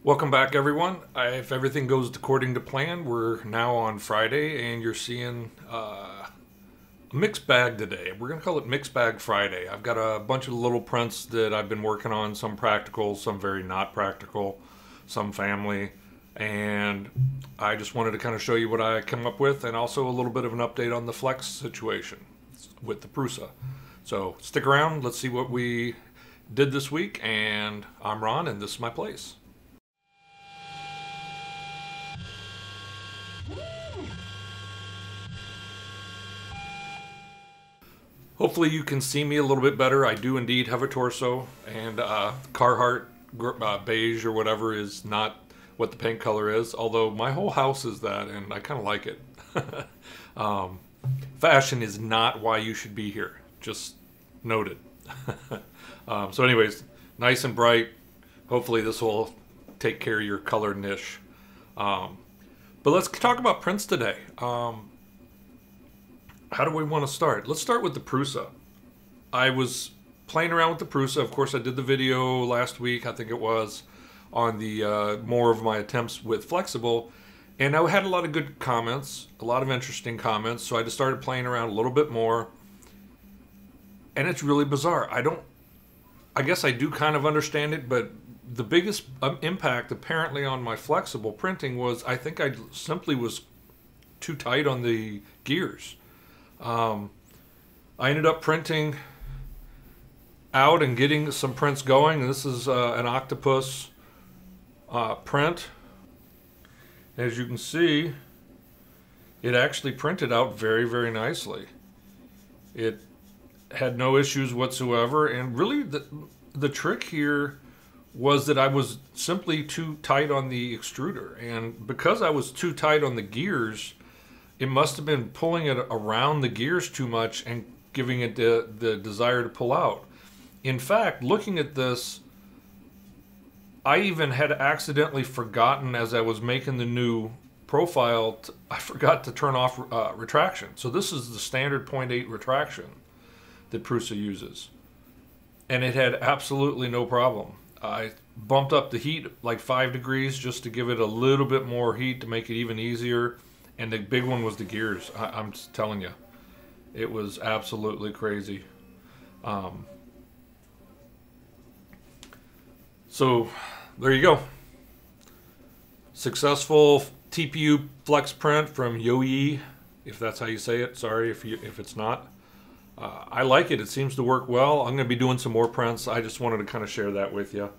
Welcome back, everyone. If everything goes according to plan, we're now on Friday, and you're seeing a mixed bag today. We're going to call it Mixed Bag Friday. I've got a bunch of little prints that I've been working on, some practical, some very not practical, some family, and I just wanted to kind of show you what I come up with, and also a little bit of an update on the Flex situation with the Prusa. So stick around, let's see what we did this week, and I'm Ron, and this is my place. Hopefully you can see me a little bit better. I do indeed have a torso, and Carhartt beige or whatever is not what the paint color is, although my whole house is that, and I kind of like it. Fashion is not why you should be here, just noted. So anyways, nice and bright. Hopefully this will take care of your color niche. But let's talk about prints today. How do we want to start? Let's start with the Prusa. I was playing around with the Prusa. Of course, I did the video last week, I think it was, on the more of my attempts with flexible. And I had a lot of good comments, a lot of interesting comments. So I just started playing around a little bit more. And it's really bizarre. I guess I do kind of understand it, but the biggest impact apparently on my flexible printing was I think I simply was too tight on the gears. I ended up printing out and getting some prints going. This is an octopus print. As you can see, it actually printed out very, very nicely. It had no issues whatsoever, and really the trick here was that I was simply too tight on the extruder, and because I was too tight on the gears, it must have been pulling it around the gears too much and giving it the desire to pull out. In fact, looking at this, I even had accidentally forgotten as I was making the new profile, I forgot to turn off retraction. So this is the standard 0.8 retraction that Prusa uses. And it had absolutely no problem. I bumped up the heat like 5 degrees just to give it a little bit more heat to make it even easier. And the big one was the gears. I'm just telling you, it was absolutely crazy. So there you go. Successful TPU flex print from KAoCEJD, if that's how you say it. Sorry if it's not. I like it. It seems to work well. I'm going to be doing some more prints. I just wanted to kind of share that with you.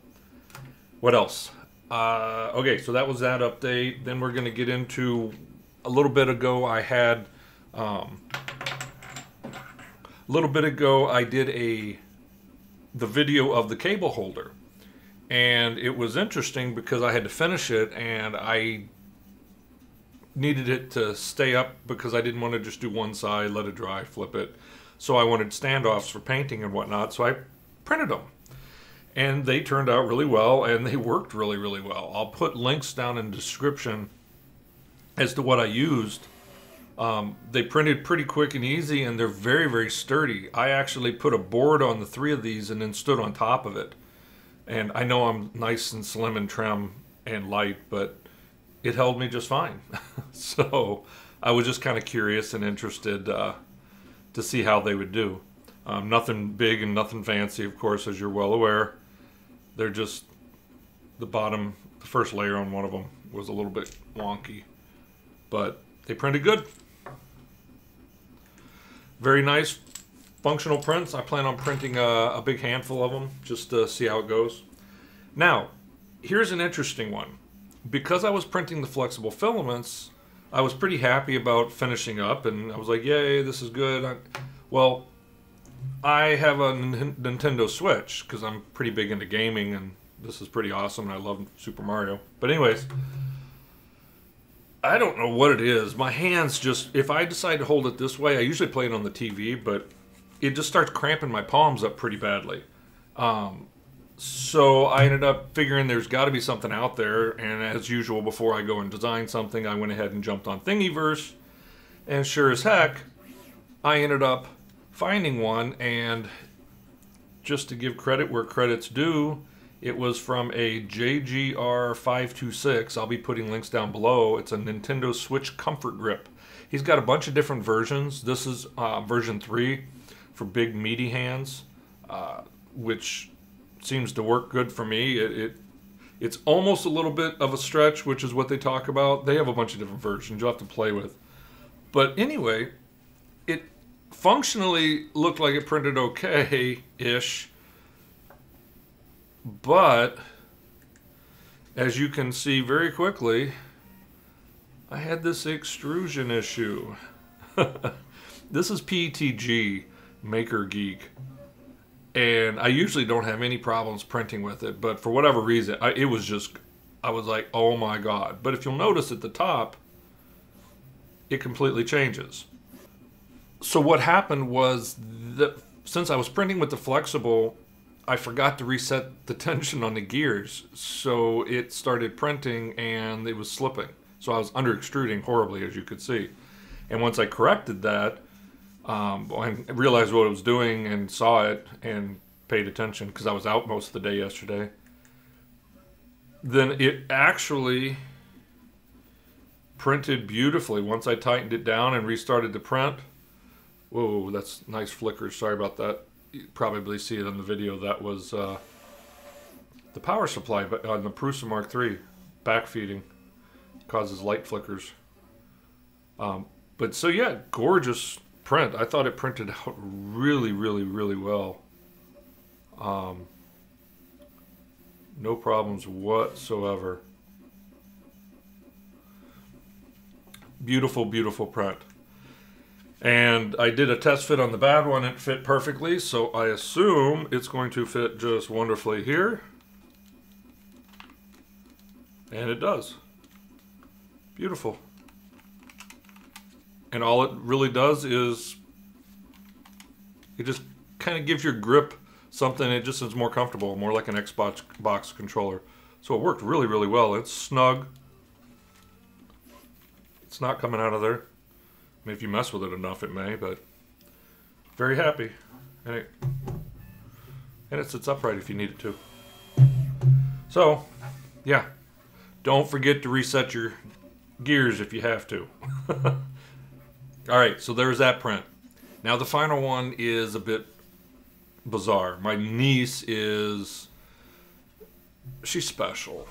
What else? Okay, so that was that update. Then we're going to get into a little bit ago I did the video of the cable holder, and it was interesting because I had to finish it and I needed it to stay up because I didn't want to just do one side, let it dry, flip it. So I wanted standoffs for painting and whatnot, so I printed them. And they turned out really well, and they worked really, really well. I'll put links down in the description as to what I used. They printed pretty quick and easy, and they're very, very sturdy. I actually put a board on the 3 of these and then stood on top of it. And I know I'm nice and slim and trim and light, but it held me just fine. So I was just kind of curious and interested to see how they would do. Nothing big and nothing fancy, of course, as you're well aware. They're just the first layer on one of them was a little bit wonky. But they printed good. Very nice functional prints. I plan on printing a big handful of them just to see how it goes. Now, here's an interesting one. Because I was printing the flexible filaments, I was pretty happy about finishing up, and I was like, yay, this is good. Well, I have a Nintendo Switch because I'm pretty big into gaming, and this is pretty awesome, and I love Super Mario. But anyways, I don't know what it is. My hands just, if I decide to hold it this way, I usually play it on the TV, but it just starts cramping my palms up pretty badly. So I ended up figuring there's got to be something out there, and as usual, before I go and design something, I went ahead and jumped on Thingiverse, and sure as heck, I ended up finding one, and just to give credit where credit's due, It was from a JGR526. I'll be putting links down below. It's a Nintendo Switch Comfort Grip. He's got a bunch of different versions. This is version 3 for big meaty hands, which seems to work good for me. It's almost a little bit of a stretch, which is what they talk about. They have a bunch of different versions you'll have to play with. But anyway, it functionally looked like it printed okay-ish. But, as you can see very quickly, I had this extrusion issue. This is PETG, Maker Geek. And I usually don't have any problems printing with it, but for whatever reason, I was like, oh my God. But if you'll notice at the top, it completely changes. So what happened was that since I was printing with the flexible, I forgot to reset the tension on the gears. So it started printing and it was slipping. So I was under extruding horribly, as you could see. And once I corrected that, I realized what I was doing and saw it and paid attention because I was out most of the day yesterday. Then it actually printed beautifully once I tightened it down and restarted the print. Whoa, that's nice flickers. Sorry about that. You probably see it on the video. That was the power supply on the Prusa Mark III backfeeding. Causes light flickers. But so yeah, gorgeous print. I thought it printed out really, really, really well. No problems whatsoever. Beautiful, beautiful print. And I did a test fit on the bad one. It fit perfectly, so I assume it's going to fit just wonderfully here. And it does. Beautiful. And all it really does is it just kind of gives your grip something. It just is more comfortable, more like an Xbox controller. So it worked really, really well. It's snug. It's not coming out of there. I mean, if you mess with it enough, it may, but very happy. And it sits upright if you need it to. So, yeah. Don't forget to reset your gears if you have to. Alright, so there's that print. Now the final one is a bit bizarre. My niece she's special.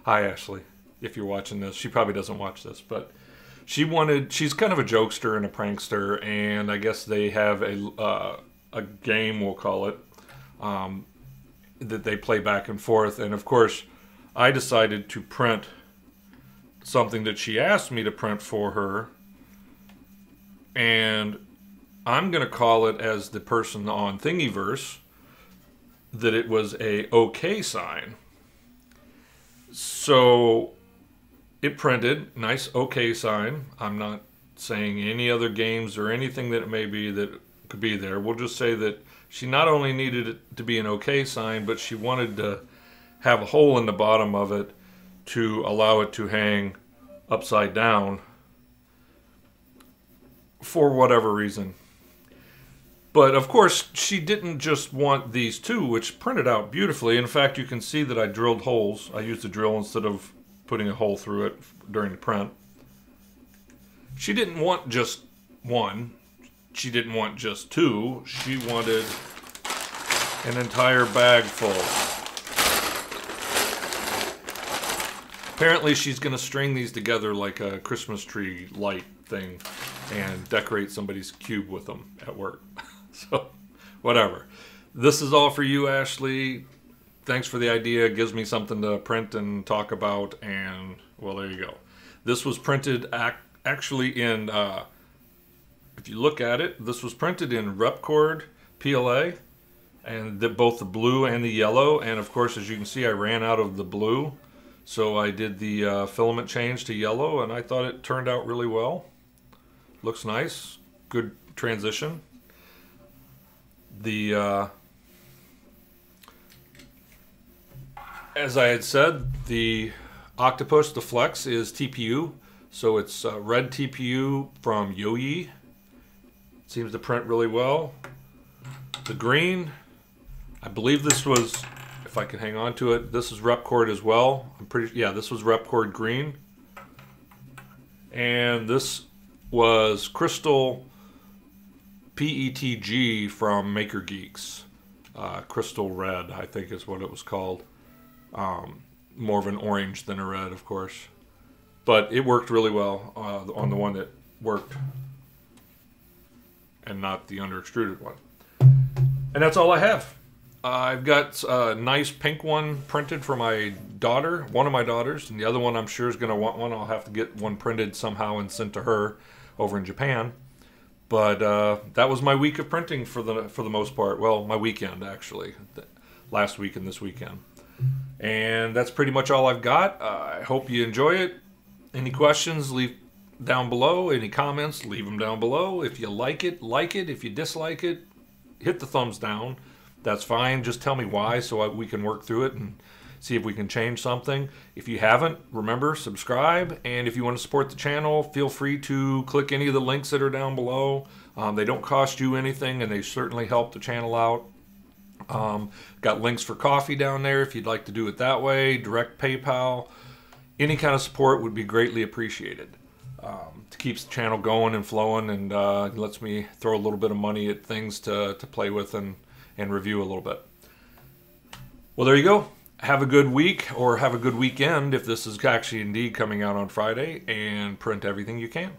Hi Ashley, if you're watching this. She probably doesn't watch this, but she's kind of a jokester and a prankster, and I guess they have a game, we'll call it, that they play back and forth. And of course, I decided to print something that she asked me to print for her, and I'm going to call it, as the person on Thingiverse, that it was a OK sign. So it printed, nice OK sign. I'm not saying any other games or anything that it may be that could be there. We'll just say that she not only needed it to be an OK sign, but she wanted to have a hole in the bottom of it to allow it to hang upside down for whatever reason. But of course, she didn't just want these two, which printed out beautifully. In fact, you can see that I drilled holes. I used a drill instead of putting a hole through it during the print. She didn't want just one. She didn't want just two. She wanted an entire bag full. Apparently she's going to string these together like a Christmas tree light thing and decorate somebody's cube with them at work. So, whatever. This is all for you, Ashley. Thanks for the idea. It gives me something to print and talk about, and, well, there you go. This was printed actually in, if you look at it, this was printed in Repcord PLA, and both the blue and the yellow, and of course, as you can see, I ran out of the blue, so I did the filament change to yellow, and I thought it turned out really well. Looks nice. Good transition. As I had said, the Octopus, the Flex, is TPU. So it's red TPU from Yoyi. Seems to print really well. The green, I believe this was if I can hang on to it. This is Repcord as well. Yeah, this was Repcord green. And this was Crystal PETG from Maker Geeks. Crystal Red, I think is what it was called. More of an orange than a red, of course. But it worked really well on the one that worked, and not the under extruded one. And that's all I have. I've got a nice pink one printed for my daughter, one of my daughters, and the other one I'm sure is going to want one. I'll have to get one printed somehow and sent to her over in Japan. But that was my week of printing for the most part. Well, my weekend actually, last week and this weekend. And that's pretty much all I've got. I hope you enjoy it. Any questions, leave down below. Any comments, leave them down below. If you like it, like it. If you dislike it, hit the thumbs down. That's fine. Just tell me why so we can work through it and see if we can change something. If you haven't, remember, subscribe. And if you want to support the channel, feel free to click any of the links that are down below. They don't cost you anything, and they certainly help the channel out. Got links for coffee down there if you'd like to do it that way. Direct PayPal. Any kind of support would be greatly appreciated. It keeps the channel going and flowing, and lets me throw a little bit of money at things to play with and review a little bit. Well, there you go. Have a good week, or have a good weekend if this is actually indeed coming out on Friday, and print everything you can.